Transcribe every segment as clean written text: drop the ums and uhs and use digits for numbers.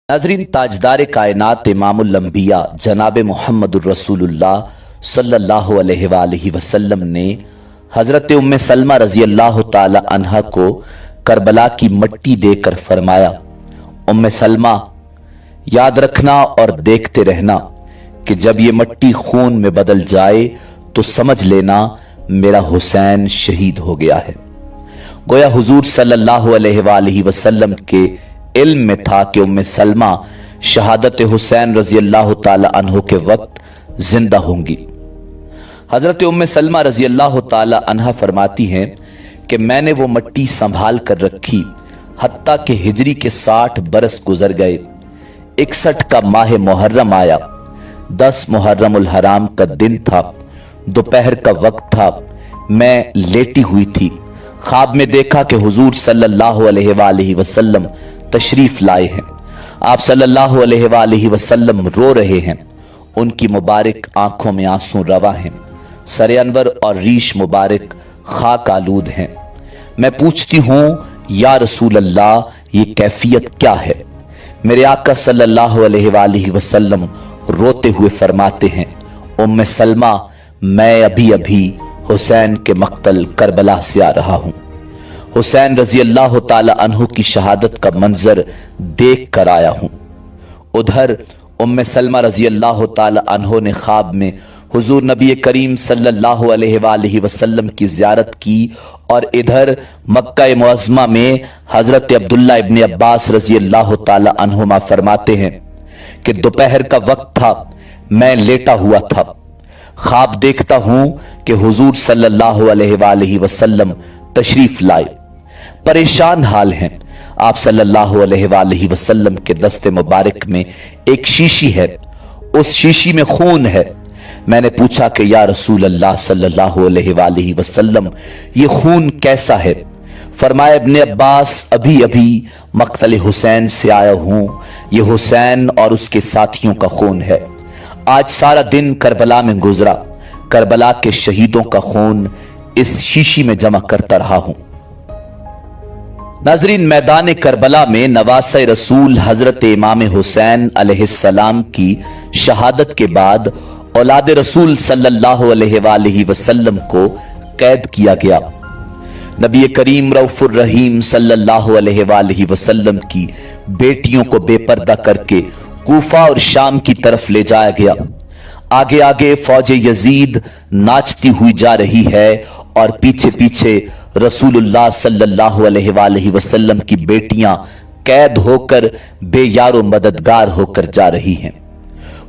नाज़रीन, ताजदार कायनात इमामुल अंबिया जनाब मुहम्मदुर रसूलुल्लाह सल्लल्लाहु अलैहि वसल्लम ने हज़रत उम्मे सलमा रज़ी अल्लाह ताला अन्हा को करबला की मट्टी देकर फरमाया, उम्मे सलमा, याद रखना और देखते रहना कि जब ये मट्टी खून में बदल जाए तो समझ लेना मेरा हुसैन शहीद हो गया है। गोया हुजूर सल्लल्लाहु अलैहि वसल्लम के इल्म में था कि उम्मे सलमा शहादत हुसैन रजी अल्लाह ताला अन्हो के वक्त जिंदा होंगी। हजरत उम्मे सलमा रजी अल्लाह ताला अन्हा फरमाती हैं कि मैंने वो मट्टी संभाल कर रखी हत्ता के हिजरी के 60 बरस गुजर गए। 61 का माह मुहर्रम आया। 10 मुहर्रमुल हराम का दिन था। दोपहर का वक्त था। मैं लेटी हुई थी। ख्वाब में देखा कि हुजूर सल्लल्लाहु अलैहि वसल्लम तशरीफ लाए हैं। आप सल्लल्लाहु अलैहि वसल्लम रो रहे हैं। उनकी मुबारक आंखों में आंसू रवा हैं। सर अनवर और रीश मुबारक खाक आलूद हैं। मैं पूछती हूँ, या रसूल अल्लाह, ये कैफियत क्या है? मेरे आका सल्लल्लाहु अलैहि वसल्लम रोते हुए फरमाते हैं, उम्मे सलमा, मैं अभी अभी हुसैन के मक्तल करबला से आ रहा हूं। हुसैन रजी अल्लाह ताला अन्हु की शहादत का मंजर देख कर आया हूं। उधर उम्मे सलमा रजी अल्लाह ताला अन्हो ने ख्वाब में हुजूर नबी करीम सल्लल्लाहु अलैहि वसल्लम की ज़ियारत की और इधर मक्का मुअज़्ज़मा में हजरत अब्दुल्ला इब्न अब्बास रजी अल्लाह ताला अन्हुमा फरमाते हैं कि दोपहर का वक्त था। मैं लेटा हुआ था। ख्वाब देखता हूं कि हुजूर सल्लल्लाहु अलैहि वसल्लम तशरीफ लाए। परेशान हाल हैं। आप सल्लल्लाहु अलैहि वसल्लम के दस्ते मुबारक में एक शीशी है। उस शीशी में खून है। मैंने पूछा कि या रसूल अल्लाह सल्लल्लाहु अलैहि वसल्लम, ये खून कैसा है? फरमाया, इब्ने अब्बास, अभी अभी मक्तल हुसैन से आया हूं। ये हुसैन और उसके साथियों का खून है। आज सारा दिन करबला में गुजरा। करबला के शहीदों का खून इस शीशी में जमा करता रहा हूं। नाजरीन, मैदान करबला में नवासे रसूल हजरत इमाम हुसैन अलैहिस्सलाम की शहादत के बाद औलाद रसूल सल्लल्लाहु अलैहि वसल्लम को कैद किया गया। नबी करीम रऊफुर रहीम सल्लल्लाहु अलैहि वसल्लम की बेटियों को बेपर्दा करके कूफा और शाम की तरफ ले जाया गया। आगे आगे फौज यजीद नाचती हुई जा रही है और पीछे पीछे रसूलुल्लाह सल्लल्लाहु अलैहि वसल्लम की बेटियां कैद होकर बेयारो मददगार होकर जा रही हैं।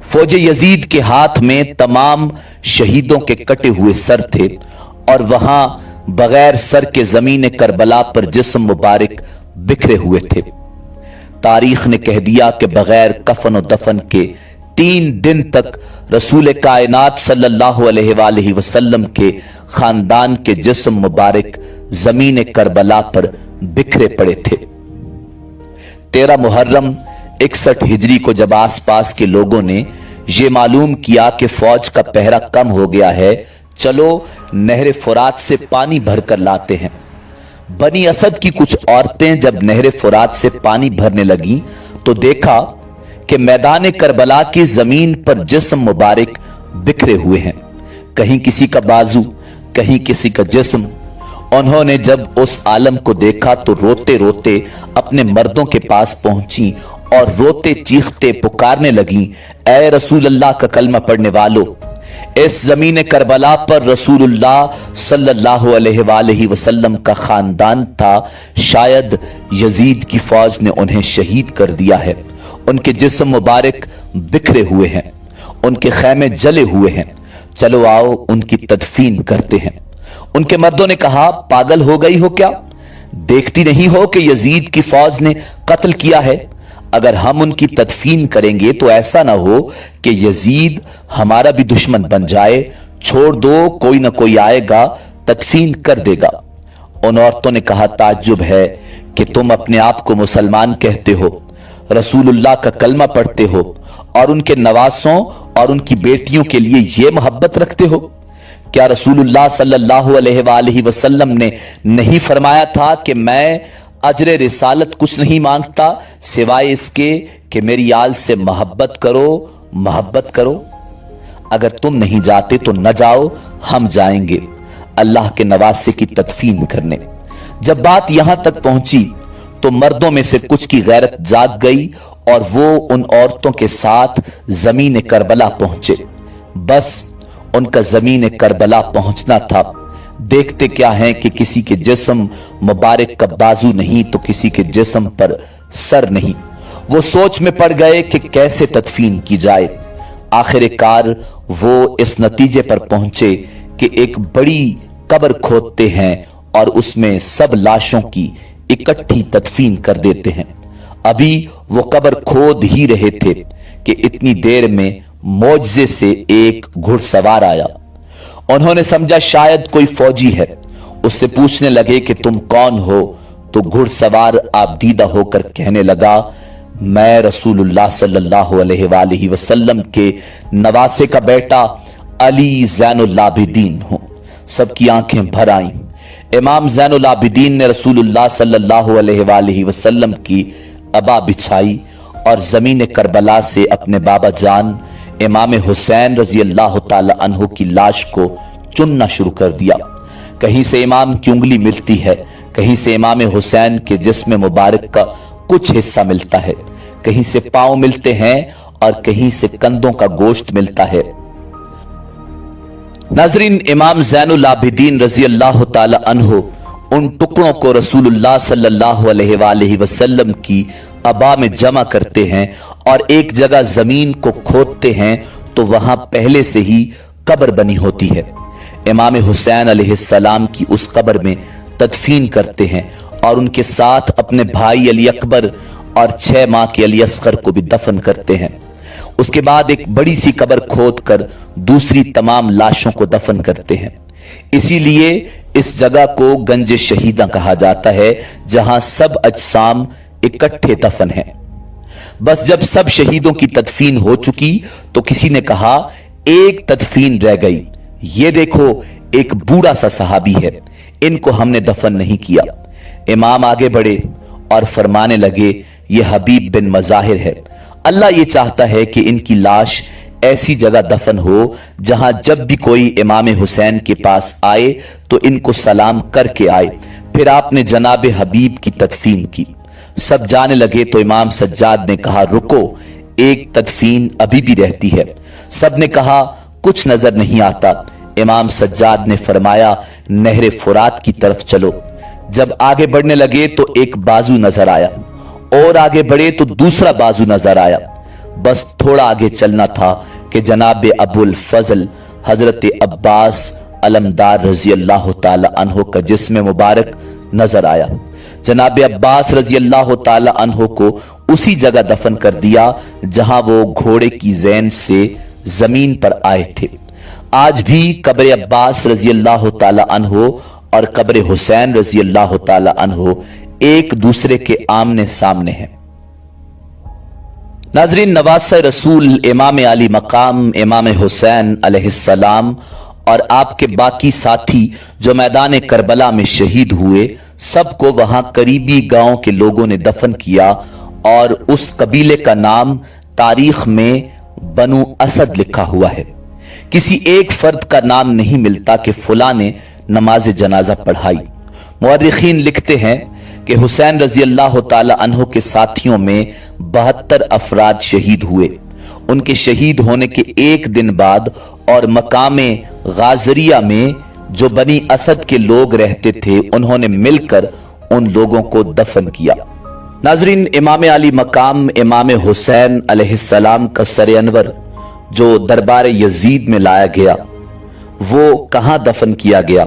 फौज यजीद के हाथ में तमाम शहीदों के कटे हुए सर थे और वहां बगैर सर के जमीन करबला पर जिस्म मुबारक बिखरे हुए थे। तारीख ने कह दिया कि बगैर कफन और दफन के 3 दिन तक रसूल कायनात सल्लल्लाहु अलैहि वसल्लम के खानदान के जिस्म मुबारक जमीन करबला पर बिखरे पड़े थे। 13 मुहर्रम 61 हिजरी को जब आसपास के लोगों ने यह मालूम किया कि फौज का पहरा कम हो गया है, चलो नहर फुरात से पानी भरकर लाते हैं। बनी असद की कुछ औरतें जब नहर फुरात से पानी भरने लगी तो देखा कि मैदान करबला की जमीन पर जिस्म मुबारक बिखरे हुए हैं। कहीं किसी का बाजू, कहीं किसी का जिस्म। उन्होंने जब उस आलम को देखा तो रोते रोते अपने मर्दों के पास पहुंची और रोते चीखते पुकारने लगी, ऐ रसूल अल्लाह का कलमा पढ़ने वालों, इस जमीन करबला पर रसूलुल्लाह सल्लल्लाहु अलैहि वसल्लम का खानदान था। शायद यजीद की फौज ने उन्हें शहीद कर दिया है। उनके जिस्म मुबारक बिखरे हुए हैं। उनके खैमे जले हुए हैं। चलो आओ उनकी तदफीन करते हैं। उनके मर्दों ने कहा, पागल हो गई हो क्या? देखती नहीं हो कि यजीद की फौज ने कत्ल किया है? अगर हम उनकी तदफीन करेंगे तो ऐसा ना हो कि यजीद हमारा भी दुश्मन बन जाए। छोड़ दो, कोई ना कोई आएगा, तदफीन कर देगा। उन औरतों ने कहा, ताज्जुब है कि तुम अपने आप को मुसलमान कहते हो, रसूलुल्लाह का कलमा पढ़ते हो और उनके नवासों और उनकी बेटियों के लिए यह मोहब्बत रखते हो। क्या रसूलुल्लाह सल्लल्लाहु अलैहि वसल्लम ने नहीं फरमाया था कि मैं अजर रिसालत कुछ नहीं मांगता सिवाय इसके कि मेरी आल से मोहब्बत करो, अगर तुम नहीं जाते तो न जाओ, हम जाएंगे अल्लाह के नवासे की तदफीन करने। जब बात यहां तक पहुंची तो मर्दों में से कुछ की गैरत जाग गई और वो उन औरतों के साथ जमीन करबला पहुंचे। बस उनका जमीन करबला पहुंचना था। देखते क्या है कि किसी के जिस्म मुबारक का बाजू नहीं तो किसी के जिस्म पर सर नहीं। वो सोच में पड़ गए कि कैसे तदफीन की जाए। आखिरकार वो इस नतीजे पर पहुंचे कि एक बड़ी कब्र खोदते हैं और उसमें सब लाशों की इकट्ठी तदफीन कर देते हैं। अभी वो कब्र खोद ही रहे थे कि इतनी देर में मौजज़े से एक घुड़सवार आया। उन्होंने समझा शायद कोई फौजी है। उससे पूछने लगे कि तुम कौन हो? तो घुड़सवार आबदीदा होकर कहने लगा, मैं रसूलुल्लाह सल्लल्लाहु अलैहि वसल्लम के नवासे का बेटा अली ज़ैनुल आबिदीन हूं। सबकी आंखें भर आईं। इमाम ज़ैनुल आबिदीन ने रसूलुल्लाह सल्लल्लाहु अलैहि वसल्लम की अबा बिछाई और जमीन करबला से अपने बाबा जान इमाम हुसैन रजी अल्लाह ताला अन्हु की लाश को चुनना शुरू कर दिया। कहीं से इमाम की उंगली मिलती है, कहीं से इमाम हुसैन के जिस्म मुबारक का कुछ हिस्सा मिलता है, कहीं से पांव मिलते हैं और कहीं से कंधों का गोश्त मिलता है। नाज़रीन, इमाम ज़ैनुल आबिदीन रजी अल्लाह ताला अन्हु उन टुकड़ों को रसूलुल्लाह सल्लल्लाहु अलैहि वसल्लम की अबा में जमा करते हैं और एक जगह जमीन को खोदते हैं तो वहां पहले से ही कब्र बनी होती है। इमाम हुसैन अलैहिस्सलाम की उस कब्र में तदफीन करते हैं और उनके साथ अपने भाई अली अकबर और 6 माह के अली असगर को भी दफन करते हैं। उसके बाद एक बड़ी सी कब्र खोद कर दूसरी तमाम लाशों को दफन करते हैं। इसीलिए इस जगह को गंज शहीदा कहा जाता है, जहां सब अजसाम इकट्ठे दफन हैं। बस जब सब शहीदों की तदफीन हो चुकी तो किसी ने कहा, एक तदफीन रह गई, ये देखो एक बूढ़ा सा सहाबी है, इनको हमने दफन नहीं किया। इमाम आगे बढ़े और फरमाने लगे, ये हबीब बिन मज़ाहिर है। अल्लाह ये चाहता है कि इनकी लाश ऐसी जगह दफन हो जहां जब भी कोई इमाम हुसैन के पास आए तो इनको सलाम करके आए। फिर आपने जनाब हबीब की तदफीन की। सब जाने लगे तो इमाम सज्जाद ने कहा, रुको, एक तदफीन अभी भी रहती है। सब ने कहा, कुछ नजर नहीं आता। इमाम सज्जाद ने फरमाया, नहर फुरात की तरफ चलो। जब आगे बढ़ने लगे तो एक बाजू नजर आया और आगे बढ़े तो दूसरा बाजू नजर आया। बस थोड़ा आगे चलना था कि जनाब अबुल फजल हजरत अब्बास अलमदार रजी अल्लाह ताला अन्हो का जिस्म मुबारक नजर आया। जनाब अब्बास रजी अल्लाह ताला अन्हो को उसी जगह दफन कर दिया जहां वो घोड़े की जैन से जमीन पर आए थे। आज भी कब्र अब्बास रजी अल्लाह ताला अन्हो और कब्र हुसैन रजी अल्लाह ताला अन्हो एक दूसरे के आमने सामने हैं। नाज़रीन, नवासा रसूल इमाम आली मकाम इमाम हुसैन अलैहिस्सलाम और आपके बाकी साथी जो मैदान करबला में शहीद हुए, सबको वहां करीबी गांव के लोगों ने दफन किया और उस कबीले का नाम तारीख में बनु असद लिखा हुआ है। किसी एक फर्द का नाम नहीं मिलता कि फुला ने नमाज जनाजा पढ़ाई। मुअर्रिखीन लिखते हैं कि हुसैन रजी अल्लाह ताला अन्हो के साथियों में 72 अफराद शहीद हुए। उनके शहीद होने के एक दिन बाद और मकामे गाजरिया में जो बनी असद के लोग रहते थे, उन्होंने मिलकर उन लोगों को दफन किया। नाजरीन, इमाम आली मकाम इमाम हुसैन अलैहिस्सलाम का सर अनवर जो दरबार यजीद में लाया गया, वो कहां दफन किया गया?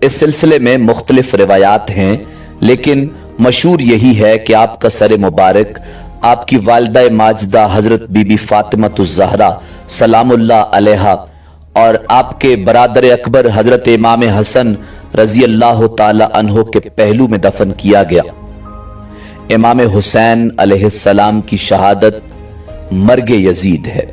इस सिलसिले में मुख्तलिफ रिवायात हैं, लेकिन मशहूर यही है कि आपका सर मुबारक आपकी वालिदा माजिदा हजरत बीबी फातिमतुज़ ज़हरा सलामुल्लाह अलैहा और आपके बरादर अकबर हजरत इमाम हसन रजी अल्लाह ताला अन्हो के पहलू में दफन किया गया। इमाम हुसैन अलैहिस्सलाम की शहादत मर्ग यजीद है।